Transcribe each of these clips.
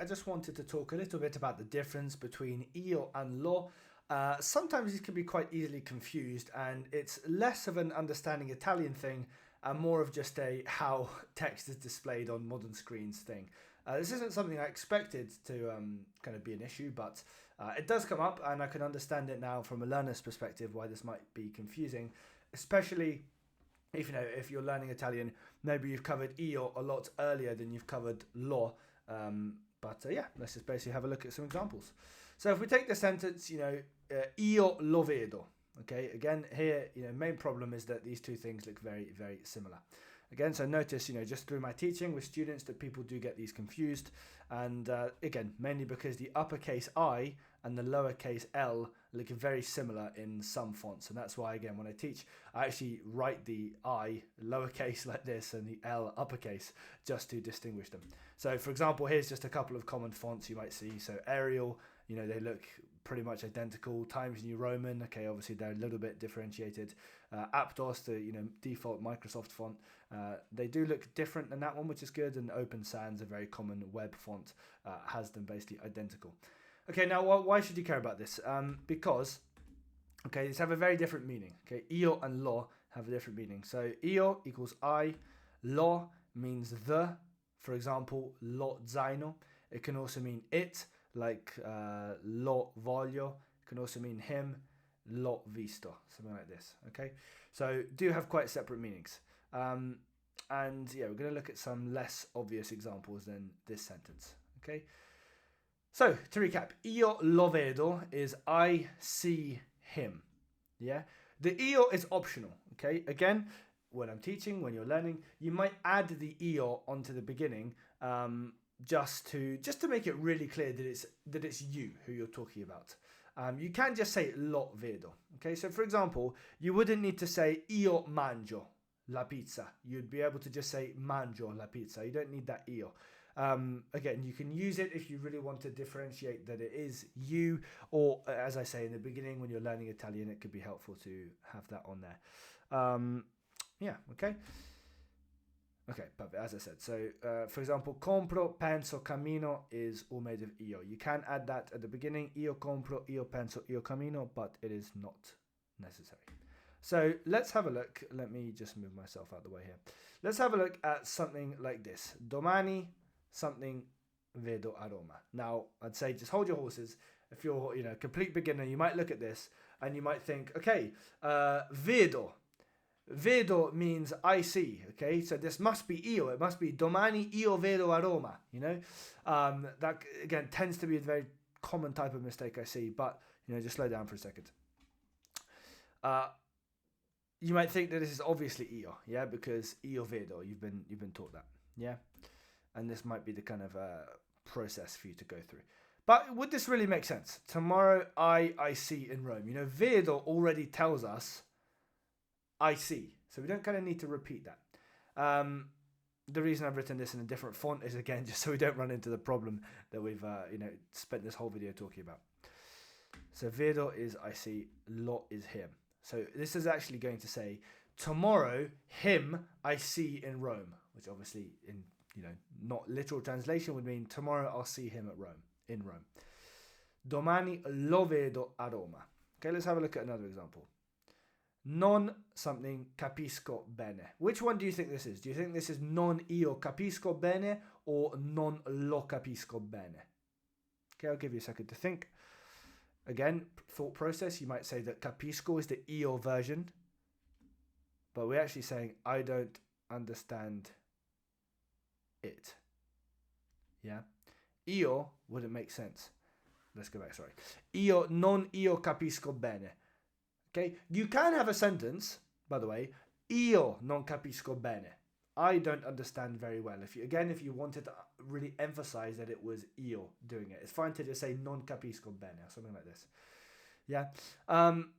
I just wanted to talk a little bit about the difference between io and lo. Sometimes these can be quite easily confused, and it's less of an understanding Italian thing and more of just a how text is displayed on modern screens thing. This isn't something I expected to kind of be an issue, but it does come up, and I can understand it now from a learner's perspective why this might be confusing, especially if you're learning Italian. Maybe you've covered io a lot earlier than you've covered lo. But let's just basically have a look at some examples. So if we take the sentence, io lo vedo. Okay, again, here, main problem is that these two things look very, very similar. Again, so notice, just through my teaching with students that people do get these confused. And again, mainly because the uppercase I and the lowercase L look very similar in some fonts. And that's why, again, when I teach, I actually write the I lowercase like this and the L uppercase just to distinguish them. So for example, here's just a couple of common fonts you might see. So Arial, they look pretty much identical. Times New Roman, okay, obviously they're a little bit differentiated. Aptos, the default Microsoft font, they do look different than that one, which is good. And Open Sans, a very common web font, has them basically identical. Okay, now why should you care about this? Because, okay, these have a very different meaning. Okay, io and lo have a different meaning. So io equals I, lo means the. For example, lo zaino. It can also mean it, like lo voglio. It can also mean him, l'ho visto, something like this. Okay, so do have quite separate meanings. And yeah, we're going to look at some less obvious examples than this sentence. Okay, so to recap, io lo vedo is I see him. Yeah, the io is optional. Okay, again, when I'm teaching, when you're learning, you might add the io onto the beginning, just to make it really clear that it's you who you're talking about. You can just say lo vedo. Okay, so for example, you wouldn't need to say io mangio la pizza. You'd be able to just say mangio la pizza. You don't need that io. Again, you can use it if you really want to differentiate that it is you, or as I say in the beginning, when you're learning Italian, it could be helpful to have that on there. Okay. Okay, perfect. As I said, so for example, compro, penso, cammino is all made of io. You can add that at the beginning, io compro, io penso, io cammino, but it is not necessary. So let's have a look. Let me just move myself out of the way here. Let's have a look at something like this. Domani, something, vedo a Roma. Now, I'd say just hold your horses. If you're, a complete beginner, you might look at this and you might think, okay, vedo. Vedo means I see, okay? So this must be io. It must be domani io vedo a Roma, That, again, tends to be a very common type of mistake I see, but, just slow down for a second. You might think that this is obviously io, yeah? Because io vedo, you've been taught that, yeah? And this might be the kind of process for you to go through. But would this really make sense? Tomorrow I see in Rome. Vedo already tells us I see. So we don't kind of need to repeat that. The reason I've written this in a different font is, again, just so we don't run into the problem that we've, spent this whole video talking about. So vedo is I see, lo is him. So this is actually going to say, tomorrow, him I see in Rome, which obviously in, not literal translation would mean tomorrow I'll see him in Rome. Domani lo vedo a Roma. Okay, let's have a look at another example. Non something capisco bene. Which one do you think this is? Do you think this is non io capisco bene or non lo capisco bene? Okay, I'll give you a second to think. Again, thought process. You might say that capisco is the io version, but we're actually saying I don't understand it. Yeah? Io wouldn't make sense. Let's go back, sorry. Io non io capisco bene. Okay, you can have a sentence, by the way, io non capisco bene. I don't understand very well. If you wanted to really emphasize that it was io doing it, it's fine to just say non capisco bene or something like this. Yeah,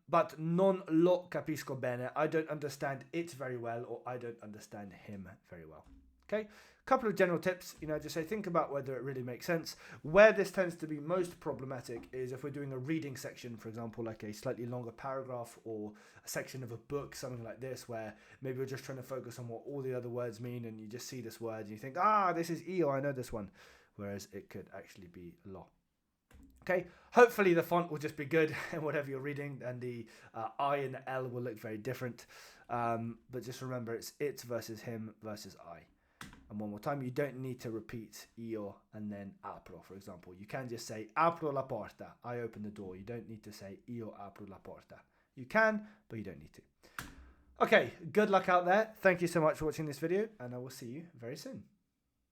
but non lo capisco bene. I don't understand it very well, or I don't understand him very well. Okay, couple of general tips, just say think about whether it really makes sense. Where this tends to be most problematic is if we're doing a reading section, for example, like a slightly longer paragraph or a section of a book, something like this, where maybe we're just trying to focus on what all the other words mean and you just see this word and you think, this is io, I know this one. whereas it could actually be lo. Okay, hopefully the font will just be good in whatever you're reading, and the I and the L will look very different. But just remember, it's it versus him versus I. And one more time, you don't need to repeat io and then apro, for example. You can just say apro la porta, I open the door. You don't need to say io apro la porta. You can, but you don't need to. Okay, good luck out there. Thank you so much for watching this video, and I will see you very soon.